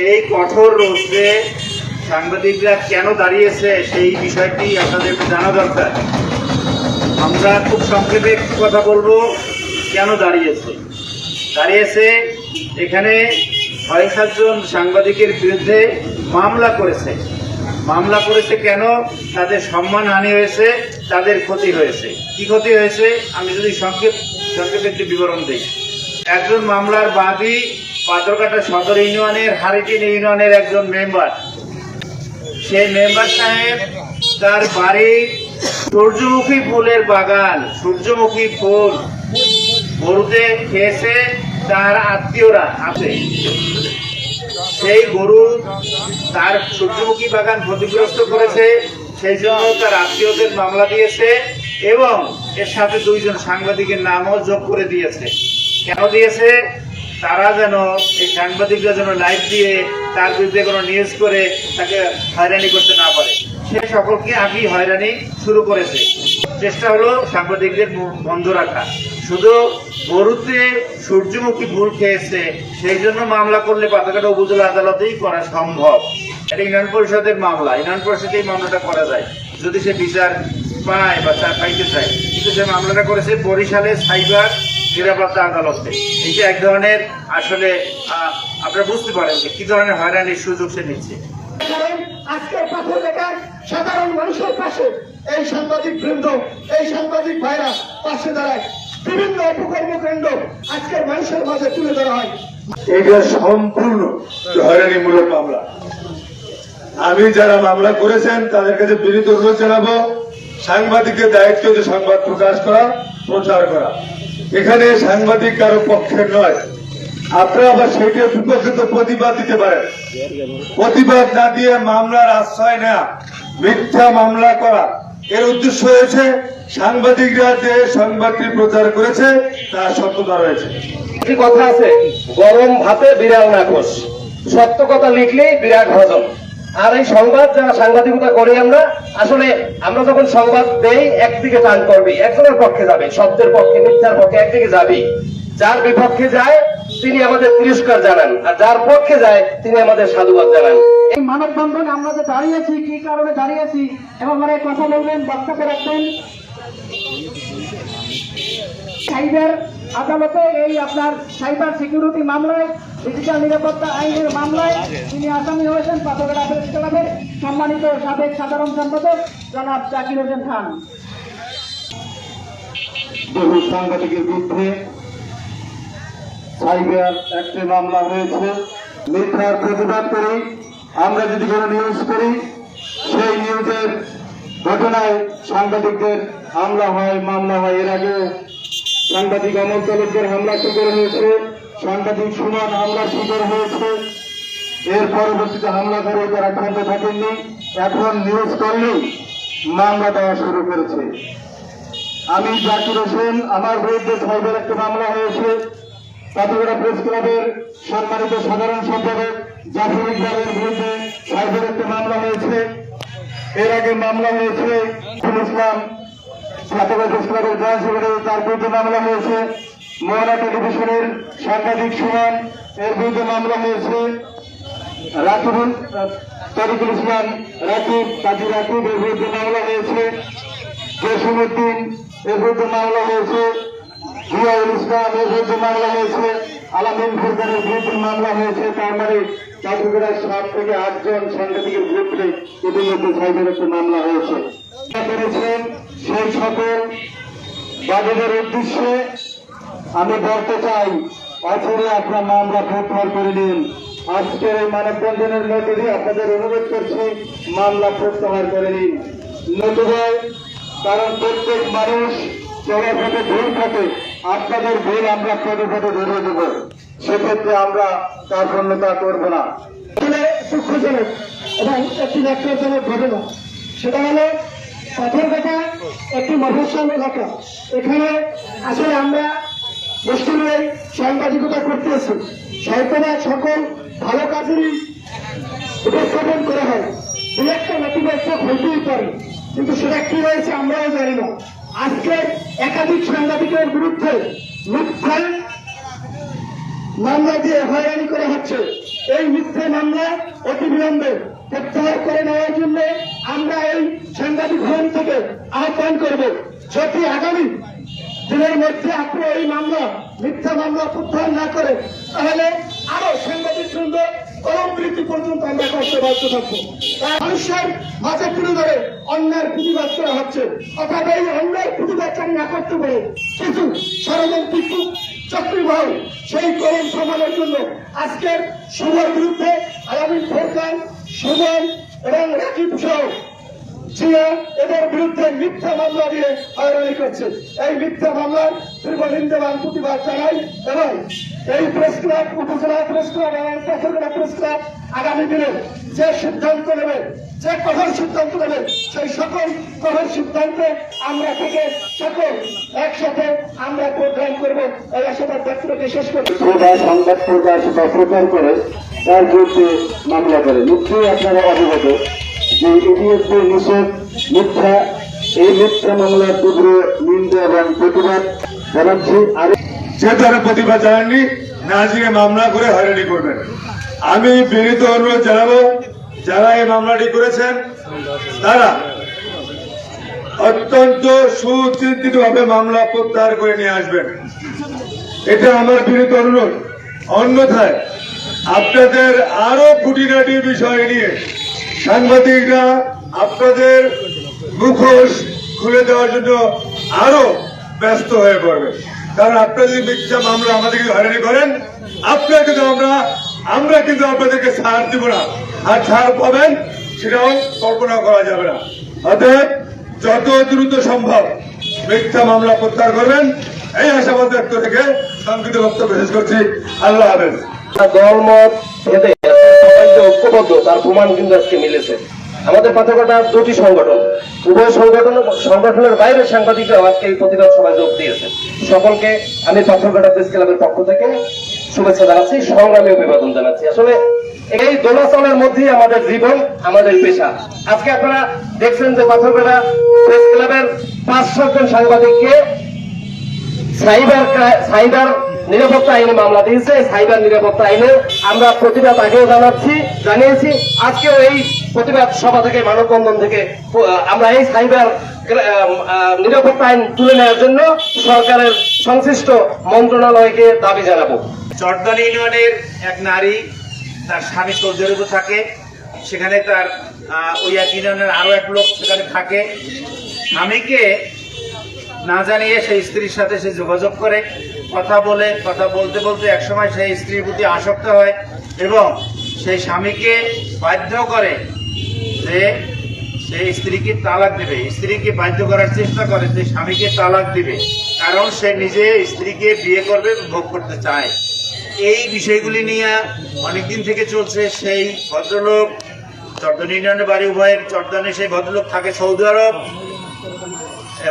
এই কঠোর রৌদ্রে সাংবাদিকরা কেন দাঁড়িয়েছে সেই বিষয়টি আপনাদের জানা দরকার। আমরা খুব সংক্ষেপে একটু কথা বলবো। কেন দাঁড়িয়েছে এখানে ৬-৭ জন সাংবাদিকের বিরুদ্ধে মামলা করেছে কেন? তাদের সম্মানহানি হয়েছে, তাদের ক্ষতি হয়েছে। কি ক্ষতি হয়েছে আমি যদি সংক্ষেপে একটু বিবরণ দিই। একজন মামলার বাদী পাথরঘাটা সদর ইউনিয়নের হারিটিন ইউনিয়নের একজন মেম্বার। সেই মেম্বার সাহেব তার বাড়ির সূর্যমুখী ফুলের বাগান, সূর্যমুখী ফুল গরুতে খেয়েছে, তার আত্মীয়রা আছে। সেই গরু তার সূর্যমুখী বাগান ক্ষতিগ্রস্ত করেছে, সেই জন্য তার আত্মীয়দের মামলা দিয়েছে এবং এর সাথে 2 জন সাংবাদিকের নামও যোগ করে দিয়েছে। কেন দিয়েছে? তারা যেন এই সাংবাদিকরা যেন লাইভ দিয়ে তার বিরুদ্ধে কোনো নিউজ করে তাকে হয়রানি করতে না পারে। সে সকলকে আগেই হয়রানি শুরু করেছে। চেষ্টা হলো সাংবাদিকদের বন্ধ রাখা। শুধু গরুতে সূর্যমুখী ফুল খেয়েছে সেই জন্য মামলা করলে পাথরঘাটা উপজেলা আদালতেই করা সম্ভব। এটা ইউনিয়ন পরিষদের মামলা, ইউনিয়ন পরিষদেই মামলাটা করা যায় যদি সে বিচার পায় বা তার পাইতে চায়। কিন্তু সে মামলাটা করেছে বরিশালের সাইবার নিরাপত্তা আদালতে। এটা এক ধরনের আসলে আপনারা বুঝতে পারেন যে কি ধরনের হয়রানির সুযোগ সে নিচ্ছে। আজকের পাথরঘাটার সাধারণ মানুষের পাশে এই সাংবাদিক বৃন্দ, এই সাংবাদিক ভাইরা পাশে দাঁড়ায়। বিভিন্ন অপকর্মকাণ্ড আজকের মানুষের মাঝে তুলে ধরা হয়। এটা সম্পূর্ণ হয়রানিমূলক মামলা। আমি যারা মামলা করেছেন তাদের কাছে বিনীত অনুরোধ জানাবো, সাংবাদিকের দায়িত্ব যে সংবাদ প্রকাশ করা, প্রচার করা। এখানে সাংবাদিক কারো পক্ষে নয়। আপনারা আবার সেটার বিপক্ষে তো প্রতিবাদ দিতে পারেন। প্রতিবাদ না দিয়ে মামলার আশ্রয় নেওয়া, মিথ্যা মামলা করা, এর উদ্দেশ্য হয়েছে সাংবাদিকরা যে সংবাদটি প্রচার করেছে তার সত্যতা রয়েছে। একটি কথা আছে, গরম ভাতে বিড়াল নাকশ। সত্য কথা লিখলেই বিরাট হজম। আর এই সংবাদ যারা সাংবাদিকতা করি আমরা যখন সংবাদ দেই একদিকে টান করবে, একজনের পক্ষে যাবে, সত্যের পক্ষে মিথ্যার পক্ষে একদিকে যাবে। যার বিপক্ষে যায় তিনি আমাদের তিরস্কার জানান, আর যার পক্ষে যায় তিনি আমাদের সাধুবাদ জানান। এই মানববন্ধনে আমরা যে দাঁড়িয়েছি, কি কারণে দাঁড়িয়েছি এবং আমরা কথা বলবেন, বক্তব্য রাখবেন। সাইবার আদালতে এই আপনার সাইবার সিকিউরিটি মামলায়, ডিজিটাল নিরাপত্তা আইনের মামলায় তিনি আসামি হয়েছেন পাথরঘাটা প্রেস ক্লাবের সম্মানিত সাবেক সাধারণ সম্পাদক জনাব জাকির হোসেন খান। বহু সাংবাদিকের বিরুদ্ধে সাইবার একটি মামলা হয়েছে। মিথ্যার প্রতিবাদ করি, আমরা যদি কোনো নিউজ করি সেই নিউজের ঘটনায় সাংবাদিকদের হামলা হয়, মামলা হয়। এর আগে সাংবাদিক অমল তালুকদার হামলা শিকার হয়েছে, সাংবাদিক সুমন হামলা শিকার হয়েছে। এর পরবর্তীতে হামলা করে তারা ক্ষান্ত থাকেননি, এখন নিউজ করলেই মামলা দেওয়া শুরু করেছে। আমি জাকির হোসেন, আমার বিরুদ্ধে সাইবার একটা মামলা হয়েছে। পাথরঘাটা প্রেস ক্লাবের সম্মানিত সাধারণ সম্পাদক জাফর ইকবালের বিরুদ্ধে সাইবার একটা মামলা হয়েছে। এর আগে মামলা হয়েছে ইসলাম পাথরঘাটা প্রেস ক্লাবের জয়েন্ট সেক্রেটারি, তার বিরুদ্ধে মামলা হয়েছে। মোহনা টেলিভিশনের সাংবাদিক সুমন, এর বিরুদ্ধে মামলা হয়েছে। তরিকুল ইসলাম রাকিব, কাজী রাকিব, এর বিরুদ্ধে মামলা হয়েছে। জসিমউদ্দিন, এর বিরুদ্ধে মামলা হয়েছে। জিয়াউল ইসলাম, এর বিরুদ্ধে মামলা হয়েছে। আলামিন ফুরকানের বিরুদ্ধে মামলা হয়েছে। তার মানে পাথরঘাটার 7 থেকে 8 জন সাংবাদিকের বিরুদ্ধে ইতিমধ্যে সাইবার একটা মামলা হয়েছে। করেছেন সেই সকল বাদীদের উদ্দেশ্যে আমি বলতে চাই, অচিরে আপনার মামলা প্রত্যাহার করে নিন। আজকের এই মানববন্ধনের মধ্য দিয়ে আপনাদের অনুরোধ করছি, মামলা প্রত্যাহার করে নিন। নতুবাই, কারণ প্রত্যেক মানুষ চলাফেটে ভুল থাকে, আপনাদের ভুল আমরা পদে পদে ধরে দেব, সেক্ষেত্রে আমরা কার্পণ্যতা করবো না। দুঃখজনক এবং একটি ন্যাক্কারজনক ঘটনা, সেটা হলো পাথরঘাটা একটি মফস্বল এলাকা। এখানে আসলে আমরা মুসলিমের সাংবাদিকতা করতেছি, হয়তোবা সকল ভালো কাজেরই উপস্থাপন করা হয়, দু একটা নেতিবাচক হইতেই পারে, কিন্তু সেটা কি হয়েছে আমরাও জানি না। আজকে একাধিক সাংবাদিকের বিরুদ্ধে মিথ্যা মামলা দিয়ে হয়রানি করা হচ্ছে। এই মিথ্যা মামলা অতি বিলম্বে প্রত্যাহার করে নেওয়ার জন্য আমরা এই সাংবাদিক ভবন থেকে আহ্বান করব। যদি আগামী দিনের মধ্যে আপনি এই মামলা মিথ্যা মামলা প্রত্যাহার না করেন তাহলে আরো সাংবাদিক বৃন্দ কলম বৃদ্ধি পর্যন্ত আমরা করতে বাধ্য থাকবো। তাই মানুষের মাঝে তুলে ধরে অন্যায়ের প্রতিবাদ করা হচ্ছে, অর্থাৎ এই অন্যায়ের প্রতিবাদ না করতে পারে কিছু ষড়যন্ত্রী চক্রীভাবে সেই কলম থামানোর জন্য আজকের শুভর বিরুদ্ধে আগামী ফোরকান, সুমন এবং রাকিব সহ জিয়া এদের বিরুদ্ধে মিথ্যা মামলা দিয়ে হয়রানি করছে। এই মিথ্যা মামলার তীব্র নিন্দাবান প্রতিবাদ জানাই এবং এই প্রেস ক্লাব, উপজেলা প্রেস ক্লাব এবং পাথরঘাটা প্রেস ক্লাব আগামী দিনে যে সিদ্ধান্ত নেবে, যে কঠোর সিদ্ধান্ত নেবে, সেই সকল কঠোর সিদ্ধান্তে আমরা থেকে সকল একসাথে আমরা প্রোগ্রাম করবো। এই আশাবাদ ব্যক্ত রেখে শেষ করবো। সংবাদ প্রকাশ বা প্রচার করে তার বিরুদ্ধে মামলা করে। নিশ্চয়ই আপনারা অবগত যে ইতিমধ্যে নিষেধ মিথ্যা, এই মিথ্যা মামলার তীব্র নিন্দা এবং প্রতিবাদ জানাচ্ছি। আর যে তারা প্রতিবাদ জানাননি নাজিরে মামলা করে হয়রানি করবেন। আমি বিনীত অনুরোধ জানাবো, যারা এই মামলাটি করেছেন তারা অত্যন্ত সুচিন্তিত ভাবে মামলা প্রত্যাহার করে নিয়ে আসবেন, এটা আমার বিনীত অনুরোধ। অন্যথায় আপনাদের আরো খুঁটিনাটি বিষয় নিয়ে সাংবাদিকরা আপনাদের মুখোশ খুলে দেওয়ার জন্য আরো ব্যস্ত হয়ে পড়বে। কারণ আপনারা যদি মিথ্যা মামলা আমাদেরকে হয়রানি করেন, আপনারা কিন্তু আমরা কিন্তু আপনাদেরকে ছাড় দিব না, আর ছাড় পাবেন সেটাও কল্পনা করা যাবে না। অতএব যত দ্রুত সম্ভব মিথ্যা মামলা প্রত্যাহার করবেন, এই আশাবাদ ব্যক্ত থেকে সংক্ষিপ্ত বক্তব্য শেষ করছি। আল্লাহ হাফেজ। দলমত ভেদে সবাই যে ঐক্যবদ্ধ তার প্রমাণ কিন্তু আজকে মিলেছে। আমাদের পাথরঘাটা দুটি সংগঠন, উভয় সংগঠনের বাইরের সাংবাদিকরাও আজকে এই প্রতিবাদ সভায় যোগ দিয়েছে। সকলকে আমি পাথরঘাটা প্রেস ক্লাবের পক্ষ থেকে শুভেচ্ছা জানাচ্ছি, সংগ্রামী অভিবাদন জানাচ্ছি। আসলে এই দোলাচলের মধ্যেই আমাদের জীবন, আমাদের পেশা। আজকে আপনারা দেখছেন যে পাথরঘাটা প্রেস ক্লাবের 5-7 জন সাংবাদিককে সাইবার নিরাপত্তা আইনে মামলা দিয়েছে। সাইবার নিরাপত্তা আইনে আমরা প্রতিবাদ আগেও জানিয়েছি। আজকেও এই প্রতিবাদ সভা থেকে, মানববন্ধন থেকে আমরা এই সাইবার নিরাপত্তা আইন তুলে নেওয়ার জন্য সরকারের সংশ্লিষ্ট মন্ত্রণালয়কে দাবি জানাবো। চট্টগ্রাম ইউনিয়নের এক নারী, তার স্বামী সৌদি আরবে থাকে, সেখানে তার ওই এক ইউনিয়নের আরো এক লোক সেখানে থাকে। স্বামীকে না জানিয়ে সেই স্ত্রীর সাথে সে যোগাযোগ করে, কথা বলতে বলতে একসময় সেই স্ত্রীর প্রতি আসক্ত হয় এবং সেই স্বামীকে বাধ্য করে যে সেই স্ত্রীকে তালাক দেবে। স্ত্রীকে বাধ্য করার চেষ্টা করে যে স্বামীকে তালাক দিবে, কারণ সে নিজে স্ত্রীকে বিয়ে করবে, ভোগ করতে চায়। এই বিষয়গুলি নিয়ে অনেকদিন থেকে চলছে। সেই ভদ্রলোক, চট্টগ্রাম ইউনিয়নের বাড়ি উভয়ের চট্টগ্রামে, সেই ভদ্রলোক থাকে সৌদি আরব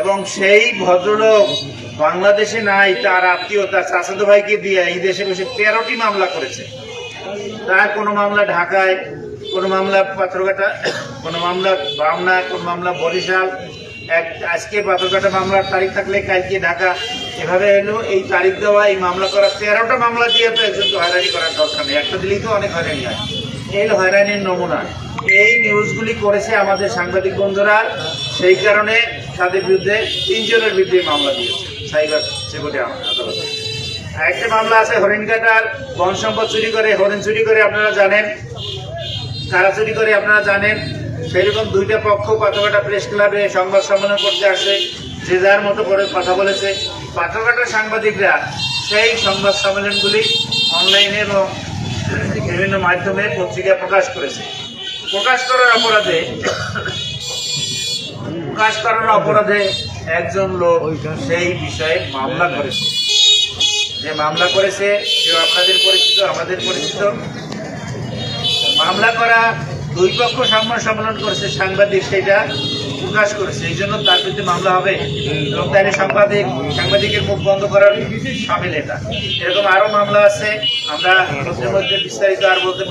এবং সেই ভদ্রলোক বাংলাদেশে নাই। তার আত্মীয়, তার চাচাতো ভাইকে দিয়ে এই দেশে বসে 13টি মামলা করেছে। তার কোনো মামলা ঢাকায়, কোনো মামলা পাথরঘাটা, কোনো মামলা বামনা, কোনো মামলা বরিশাল। আজকে পাথরঘাটা মামলার তারিখ থাকলে কালকে ঢাকা, এভাবে এলো। এই তারিখ দেওয়া, এই মামলা করা, 13টা মামলা দিয়ে তো একজনকে হয়রানি করার দরকার নেই। একটা দিলেই তো অনেক হয়রানি হয়। এই হয়রানির নমুনা এই নিউজগুলি করেছে আমাদের সাংবাদিক বন্ধুরা। সেই কারণে তাদের বিরুদ্ধে 3 জনের বিরুদ্ধে মামলা দিয়েছে সাইবার সিকিউরিটি আদালতে। একটা মামলা আছে হরিণঘাটার বন সম্পদ চুরি করে, হরিণ চুরি করে আপনারা জানেন, কারা চুরি করে আপনারা জানেন। সেইরকম 2টা পক্ষ পাথরঘাটা প্রেস ক্লাবে সংবাদ সম্মেলন করতে আসে, যে যার মতো করে কথা বলেছে। পাথরঘাটার সাংবাদিকরা সেই সংবাদ সম্মেলনগুলি অনলাইনে এবং বিভিন্ন মাধ্যমে পত্রিকায় প্রকাশ করেছে। প্রকাশ করার অপরাধে একজন লোক সেই বিষয়ে মামলা করেছে। যে মামলা করেছে সেও আপনাদের পরিচিত, আমাদের পরিচিত। মামলা করা 2 পক্ষ সংবাদ সম্মেলন করেছে, সাংবাদিক সেটা প্রকাশ করেছে, এই জন্য তার বিরুদ্ধে মামলা হবে এবং তাই সাংবাদিকের মুখ বন্ধ করার সামিল এটা। এরকম আরো মামলা আছে, আমরা এর মধ্যে বিস্তারিত আর বলতে